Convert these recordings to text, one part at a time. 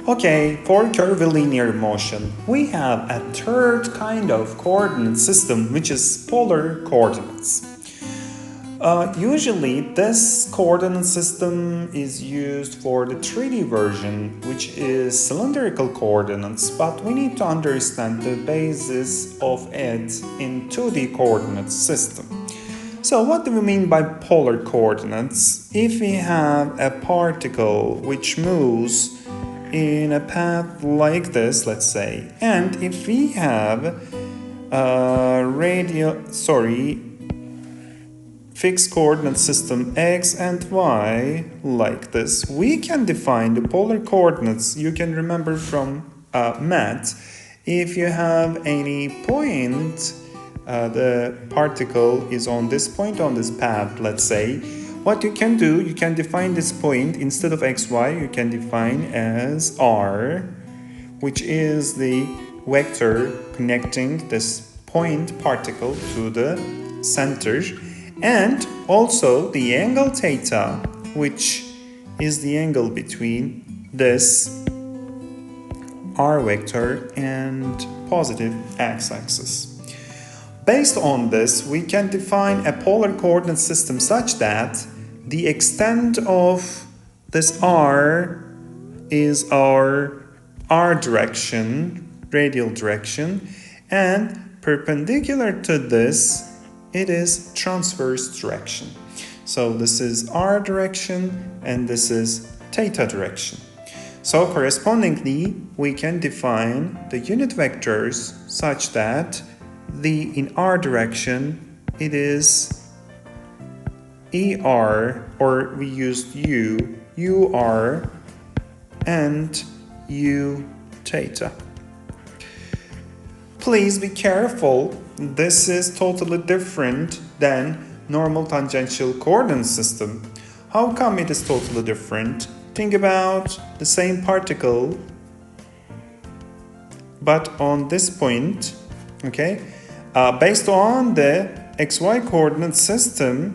Okay, for curvilinear motion, we have a third kind of coordinate system, which is polar coordinates. Usually, this coordinate system is used for the 3D version, which is cylindrical coordinates, but we need to understand the basis of it in 2D coordinate system. So what do we mean by polar coordinates? If we have a particle which moves in a path like this, let's say, and if we have fixed coordinate system x and y like this, we can define the polar coordinates. You can remember from math. If you have any point, the particle is on this point on this path, let's say, what you can do, you can define this point instead of xy, you can define as r, which is the vector connecting this point particle to the center, and also the angle theta, which is the angle between this r vector and positive x-axis. Based on this, we can define a polar coordinate system such that the extent of this r is our r direction, radial direction, and perpendicular to this, it is transverse direction. So this is r direction and this is theta direction. So correspondingly, we can define the unit vectors such that in r direction it is er, or we used ur, and u theta. Please be careful, this is totally different than normal tangential coordinate system. How come it is totally different? Think about the same particle, but on this point, okay? Based on the xy coordinate system,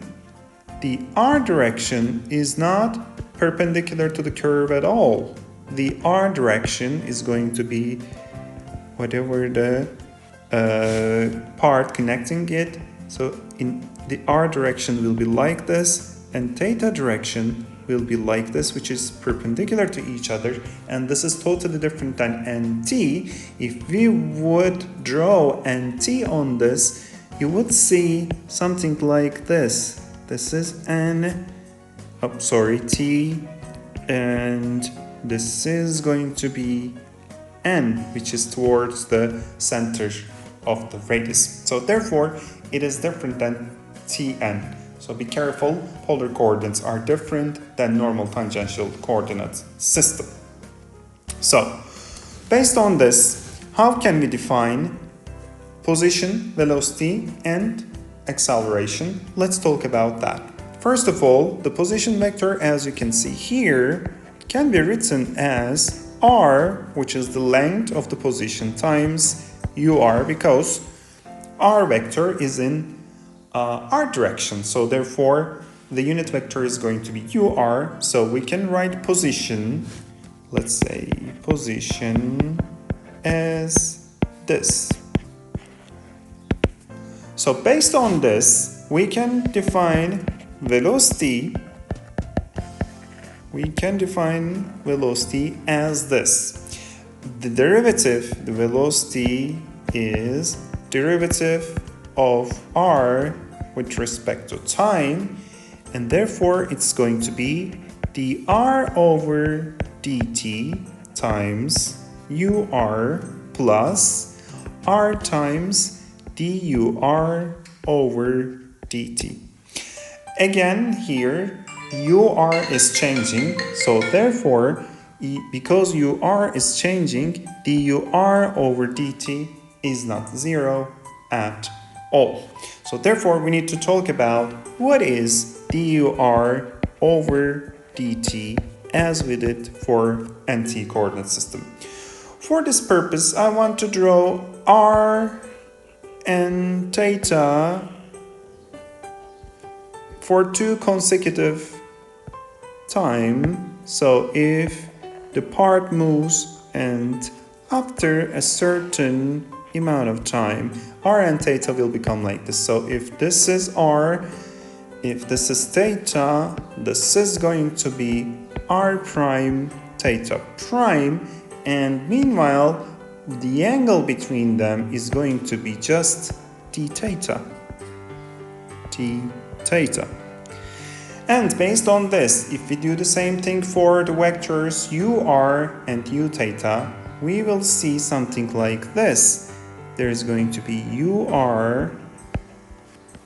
the r direction is not perpendicular to the curve at all. The r direction is going to be whatever the part connecting it. So in the r direction will be like this, and theta direction will be like this, which is perpendicular to each other, and this is totally different than nt. If we would draw nt on this, you would see something like this. This is t, and this is going to be n, which is towards the center of the radius. So therefore, it is different than tn. So be careful, polar coordinates are different than normal tangential coordinate system. So, based on this, how can we define position, velocity, and acceleration? Let's talk about that. First of all, the position vector, as you can see here, can be written as r, which is the length of the position, times ur, because r vector is in r direction, so therefore the unit vector is going to be ur. So we can write position, let's say position, as this. So based on this, we can define velocity. We can define velocity as this. The derivative, the velocity is derivative of r with respect to time, and therefore it's going to be dr over dt times ur plus r times dur over dt. Again, here ur is changing, so therefore because ur is changing, dur over dt is not zero at all. So therefore we need to talk about what is dur over dt as we did for nt coordinate system. For this purpose, I want to draw r and theta for two consecutive time. So if the part moves, and after a certain amount of time, r and theta will become like this. So if this is r, if this is theta, this is going to be r prime theta prime, and meanwhile the angle between them is going to be just d theta. D theta. And based on this, if we do the same thing for the vectors ur and u theta, we will see something like this. There is going to be ur,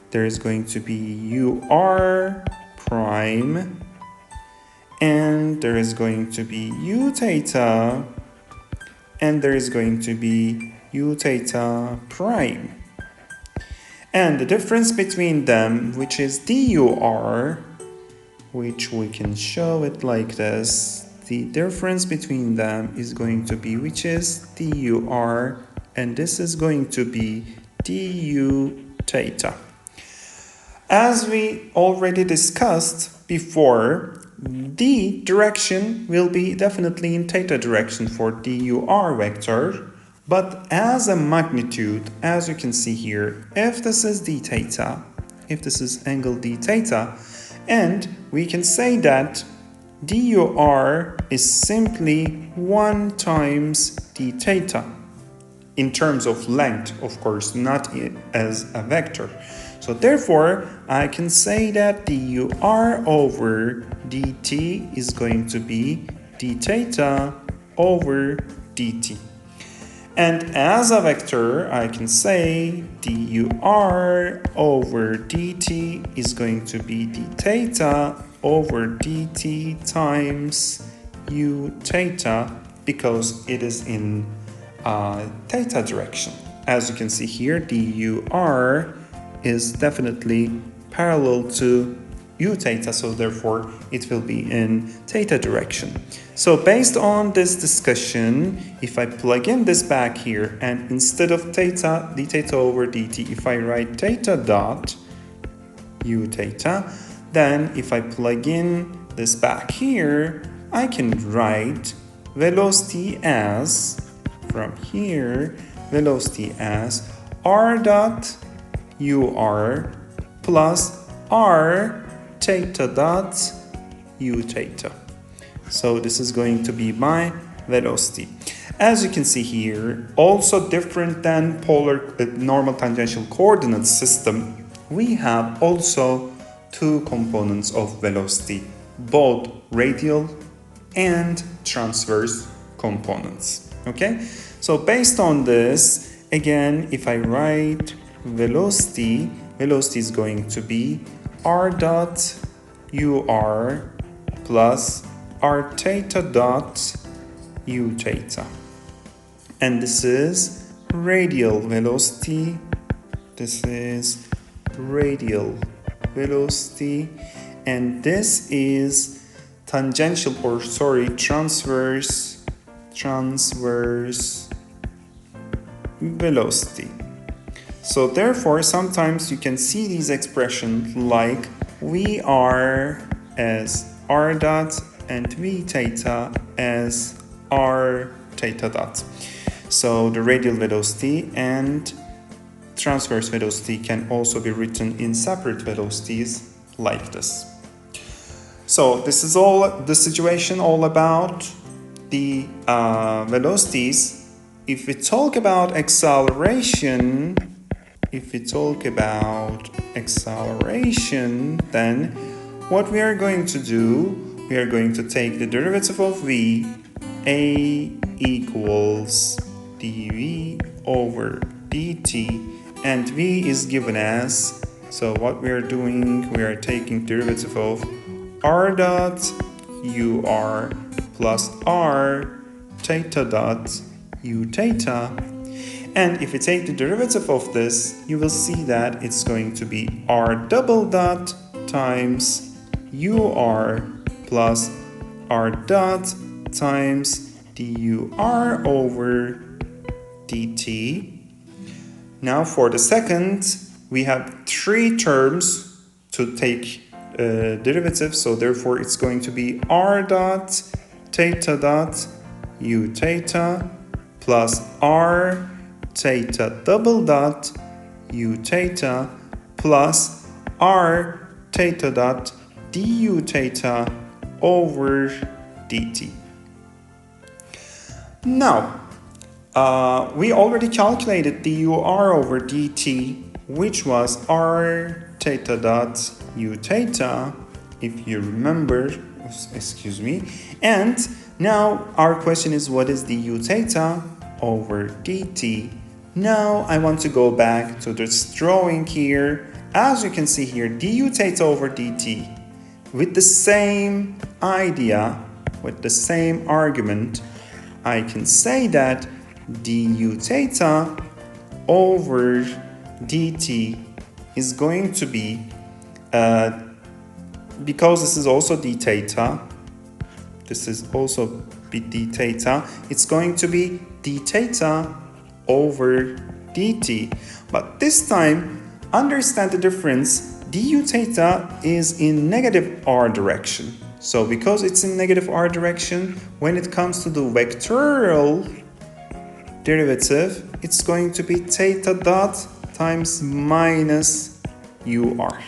there is going to be ur prime, and there is going to be u theta, and there is going to be u theta prime. And the difference between them, which is dur, which we can show it like this, the difference between them is going to be, which is dur, and this is going to be du theta. As we already discussed before, the direction will be definitely in theta direction for dur vector, but as a magnitude, as you can see here, if this is d theta, if this is angle d theta, and we can say that dur is simply 1 times d theta in terms of length, of course, not as a vector. So therefore, I can say that dur over dt is going to be d theta over dt. And as a vector, I can say dur over dt is going to be d theta over dt times u theta, because it is in theta direction. As you can see here, dur is definitely parallel to u theta, so therefore it will be in theta direction. So based on this discussion, if I plug in this back here, and instead of theta, d theta over dt, if I write theta dot u theta, then if I plug in this back here, I can write velocity as, from here, velocity as r dot ur plus r theta dot u theta. So this is going to be my velocity. As you can see here, also different than polar normal tangential coordinate system, we have also two components of velocity, both radial and transverse components. Okay, so based on this, again, if I write velocity, velocity is going to be r dot ur plus r theta dot u theta. And this is radial velocity. This is radial velocity. And this is tangential, or sorry, transverse velocity. So therefore, sometimes you can see these expressions like v r as r dot and v theta as r theta dot. So the radial velocity and transverse velocity can also be written in separate velocities like this. So this is all the situation all about the velocities. If we talk about acceleration, then what we are going to do, we are going to take the derivative of v, a equals dv over dt, and v is given as, so what we are doing, we are taking derivative of r dot ur plus r theta dot u theta. And if you take the derivative of this, you will see that it's going to be r double dot times ur plus r dot times dur over dt. Now for the second, we have three terms to take derivative, so therefore it's going to be r dot theta dot u theta plus r theta double dot u theta plus r theta dot du theta over dt. Now, we already calculated dur over dt, which was r theta dot u theta, if you remember, excuse me. And now our question is, what is du theta over dt? Now I want to go back to this drawing here. As you can see here, du theta over dt, with the same idea, with the same argument, I can say that du theta over dt is going to be, because this is also d theta, this is also d theta, it's going to be d theta over dt. But this time, understand the difference. Du theta is in negative r direction. So because it's in negative r direction, when it comes to the vectorial derivative, it's going to be theta dot times minus ur.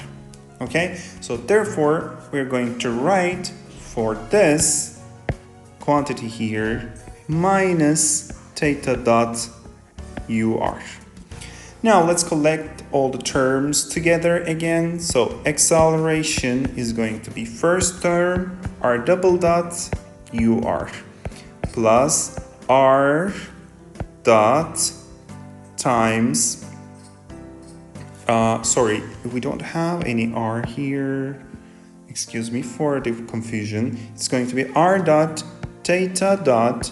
Okay, so therefore we're going to write for this quantity here minus theta dot ur. Now let's collect all the terms together again. So acceleration is going to be first term r double dot ur plus r dot times, sorry, we don't have any r here, excuse me for the confusion. It's going to be r dot theta dot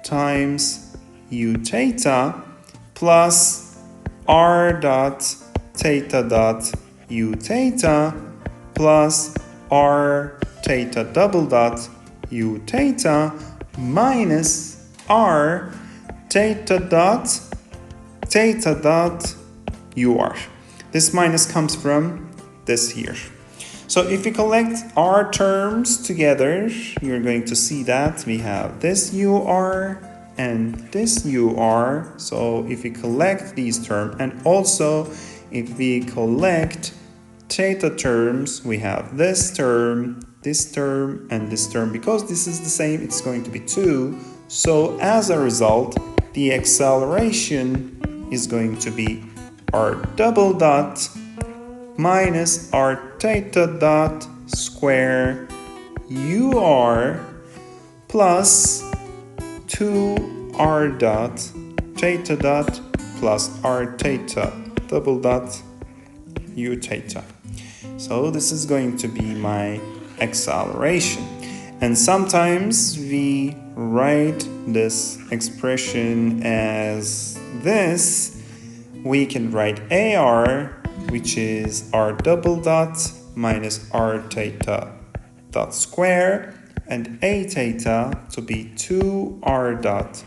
times u theta plus r dot theta dot u theta plus r theta double dot u theta minus r theta dot ur. This minus comes from this here. So if we collect our terms together, you're going to see that we have this ur and this ur. So if we collect these terms, and also if we collect theta terms, we have this term, and this term. Because this is the same, it's going to be 2. So as a result, the acceleration is going to be r double dot minus r theta dot square ur plus 2r dot theta dot plus r theta double dot u theta. So this is going to be my acceleration. And sometimes we write this expression as this. We can write AR, which is r double dot minus r theta dot square, and a theta to be 2r dot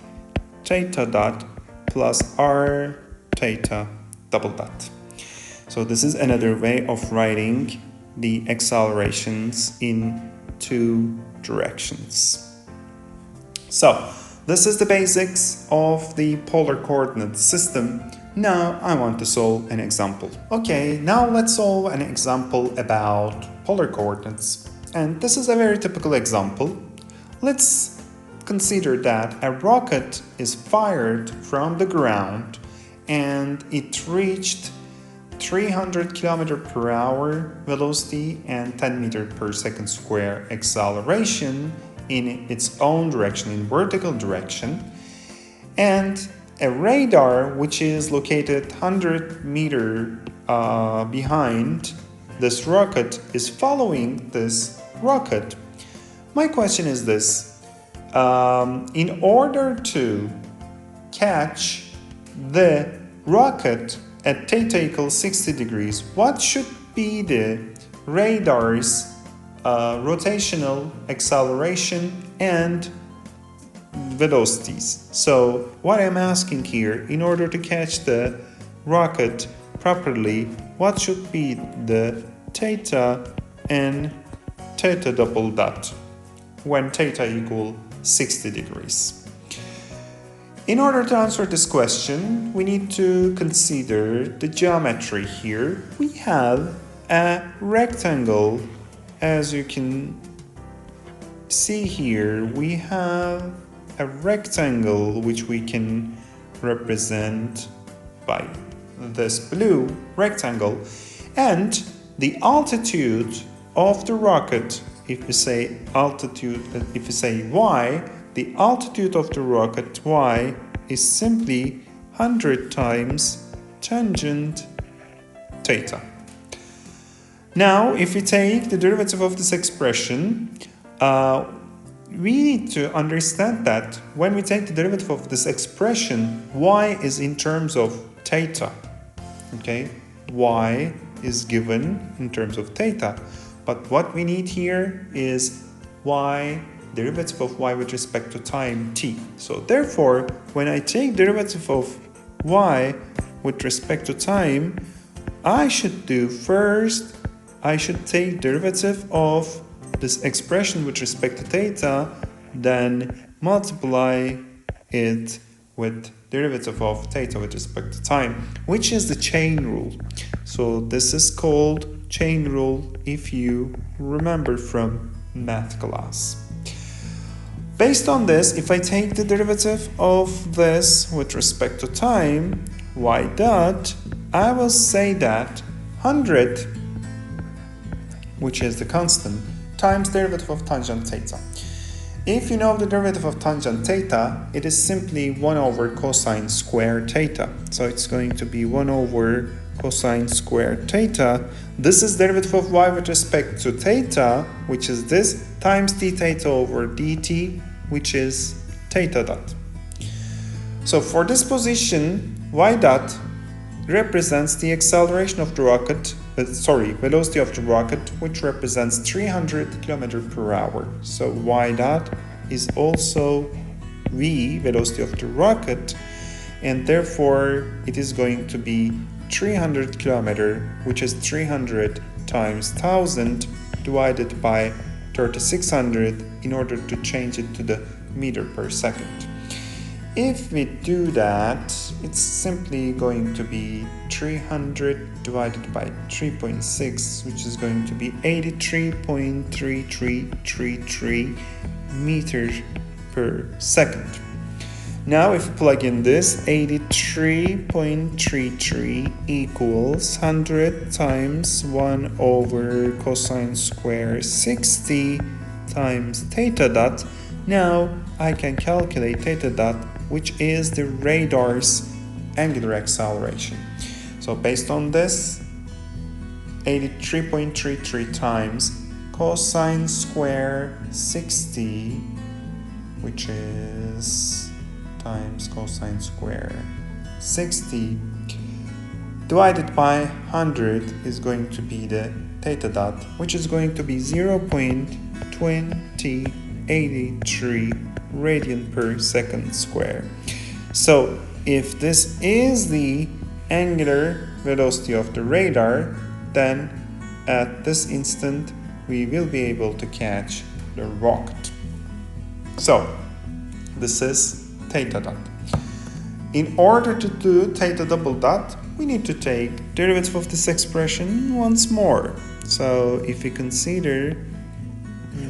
theta dot plus r theta double dot. So this is another way of writing the accelerations in 2 directions. So this is the basics of the polar coordinate system. Now I want to solve an example. Okay, now let's solve an example about polar coordinates. And this is a very typical example. Let's consider that a rocket is fired from the ground and it reached 300 km/h velocity and 10 meters per second square acceleration in its own direction, in vertical direction. And a radar, which is located 100 meters behind this rocket, is following this rocket. My question is this: in order to catch the rocket at theta equals 60 degrees, what should be the radar's rotational acceleration and velocities? So what I'm asking here, in order to catch the rocket properly, what should be the theta and theta double dot? when theta equal 60 degrees. In order to answer this question, we need to consider the geometry here. We have a rectangle. As you can see here, we have a rectangle which we can represent by this blue rectangle, and the altitude of the rocket, if we say altitude, if we say y, the altitude of the rocket y is simply 100 times tangent theta. Now, if we take the derivative of this expression, we need to understand that when we take the derivative of this expression, y is in terms of theta. Okay, y is given in terms of theta, but what we need here is y, derivative of y with respect to time t. So therefore, when I take derivative of y with respect to time, I should do first, I should take derivative of this expression with respect to theta, then multiply it with derivative of theta with respect to time, which is the chain rule. So this is called chain rule if you remember from math class. Based on this, if I take the derivative of this with respect to time, y dot, I will say that 100, which is the constant, times derivative of tangent theta. If you know the derivative of tangent theta, it is simply 1 over cosine square theta. So it's going to be 1 over cosine square theta. This is derivative of y with respect to theta, which is this, times d theta over dt, which is theta dot. So for this position, y dot represents the acceleration of the rocket, velocity of the rocket, which represents 300 km per hour. So y dot is also v, velocity of the rocket, and therefore it is going to be 300 km, which is 300 times 1000 divided by 3600 in order to change it to the meter per second. If we do that, it's simply going to be 300 divided by 3.6, which is going to be 83.3333 meters per second. Now if we plug in this, 83.33 equals 100 times 1 over cosine square 60 times theta dot. Now I can calculate theta dot, which is the radar's angular acceleration. So based on this, 83.33 times cosine square 60, which is times cosine square 60 divided by 100 is going to be the theta dot, which is going to be 0.2083 radian per second square. So if this is the angular velocity of the radar, then at this instant we will be able to catch the rocket. So this is theta dot. In order to do theta double dot, we need to take derivative of this expression once more. So if we consider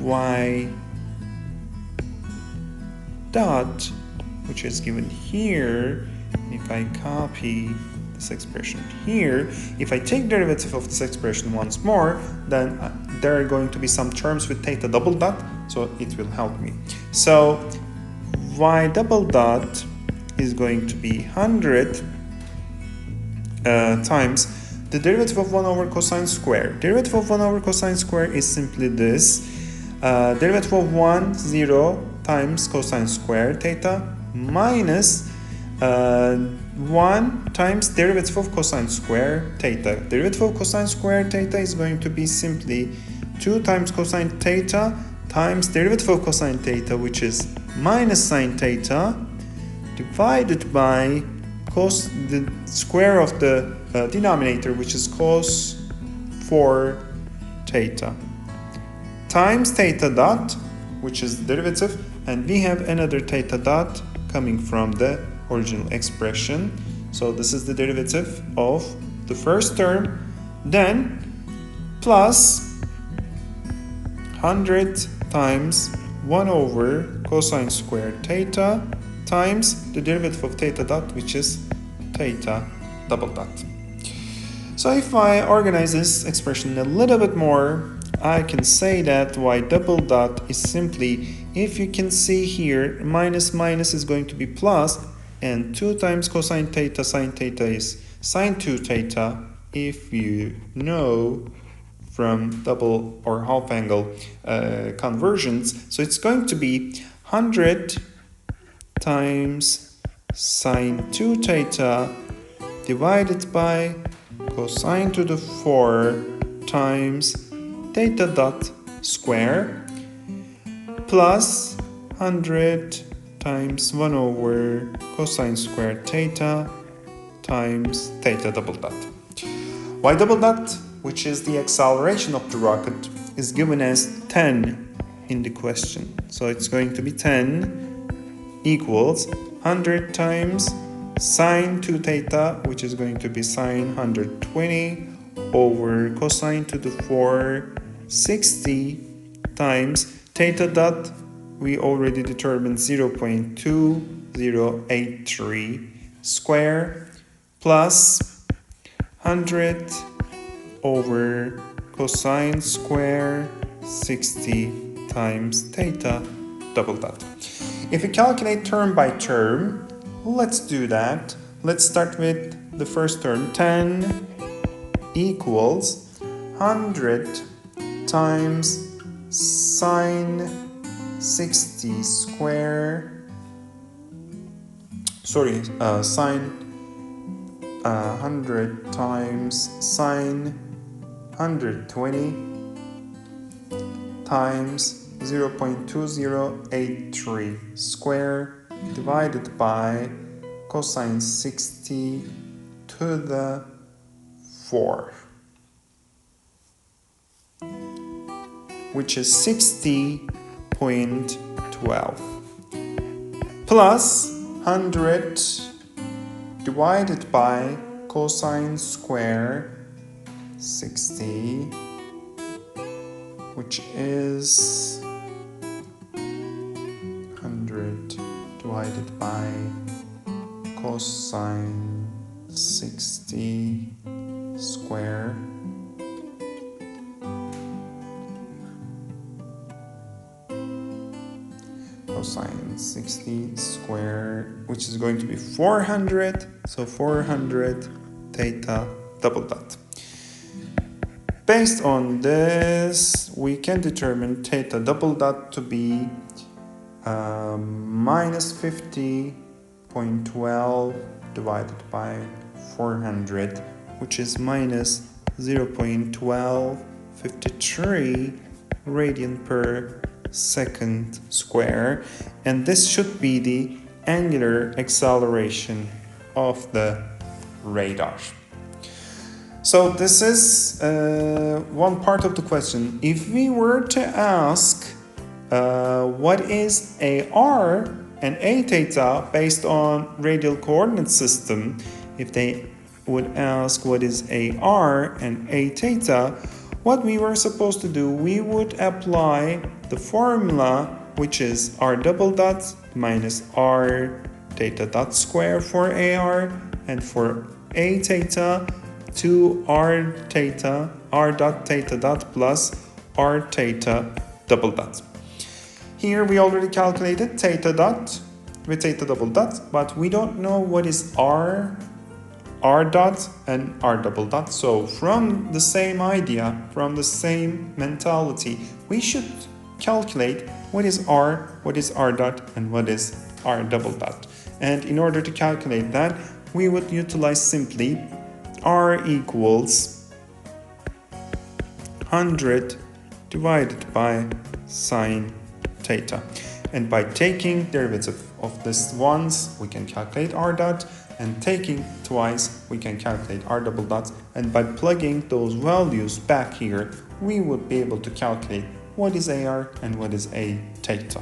y dot, which is given here, if I copy this expression here, if I take derivative of this expression once more, then there are going to be some terms with theta double dot, so it will help me. So y double dot is going to be 100 times the derivative of 1 over cosine square. Derivative of 1 over cosine square is simply this. Derivative of 1, 0 times cosine square theta minus 1 times derivative of cosine square theta. Derivative of cosine square theta is going to be simply 2 times cosine theta times derivative of cosine theta, which is minus sine theta, divided by the square of the denominator, which is cos 4 theta, times theta dot, which is the derivative, and we have another theta dot coming from the original expression. So this is the derivative of the first term, then plus 100 times 1 over cosine squared theta times the derivative of theta dot, which is theta double dot. So if I organize this expression a little bit more, I can say that y double dot is simply, if you can see here, minus minus is going to be plus, and 2 times cosine theta sine theta is sine 2 theta, if you know from double or half angle conversions. So it's going to be 100 times sine 2 theta divided by cosine to the 4 times theta dot square plus 100 times 1 over cosine squared theta times theta double dot. Y double dot, which is the acceleration of the rocket, is given as 10 in the question. So it's going to be 10 equals 100 times sine 2 theta, which is going to be sine 120 over cosine to the 4 60 times theta dot, we already determined 0.2083 square, plus 100 over cosine square 60 times theta double dot. If we calculate term by term, let's do that. Let's start with the first term. 10 equals 100 times sine 60 square, sine 100 times sine 120 times 0.2083 square divided by cosine 60 to the 4, which is 60.12, plus 100 divided by cosine square 60, which is 100 divided by cosine 60 square cosine 60 square, which is going to be 400, so 400 theta double dot. Based on this, we can determine theta double dot to be minus 50.12 divided by 400, which is minus 0.1253 radian per second square, and this should be the angular acceleration of the radar. So this is one part of the question. If we were to ask what is AR and A theta based on radial coordinate system, if they would ask what is AR and A theta, what we were supposed to do, we would apply the formula, which is R double dot minus R theta dot square for AR, and for A theta to R theta, R dot theta dot plus R theta double dot. Here we already calculated theta dot with theta double dot, but we don't know what is R dot and R double dot. So from the same idea, from the same mentality, we should calculate what is R dot, and what is R double dot. And in order to calculate that, we would utilize simply R equals 100 divided by sine theta. And by taking derivative of this once, we can calculate R dot, and taking twice, we can calculate R double dot. And by plugging those values back here, we would be able to calculate what is AR and what is A theta.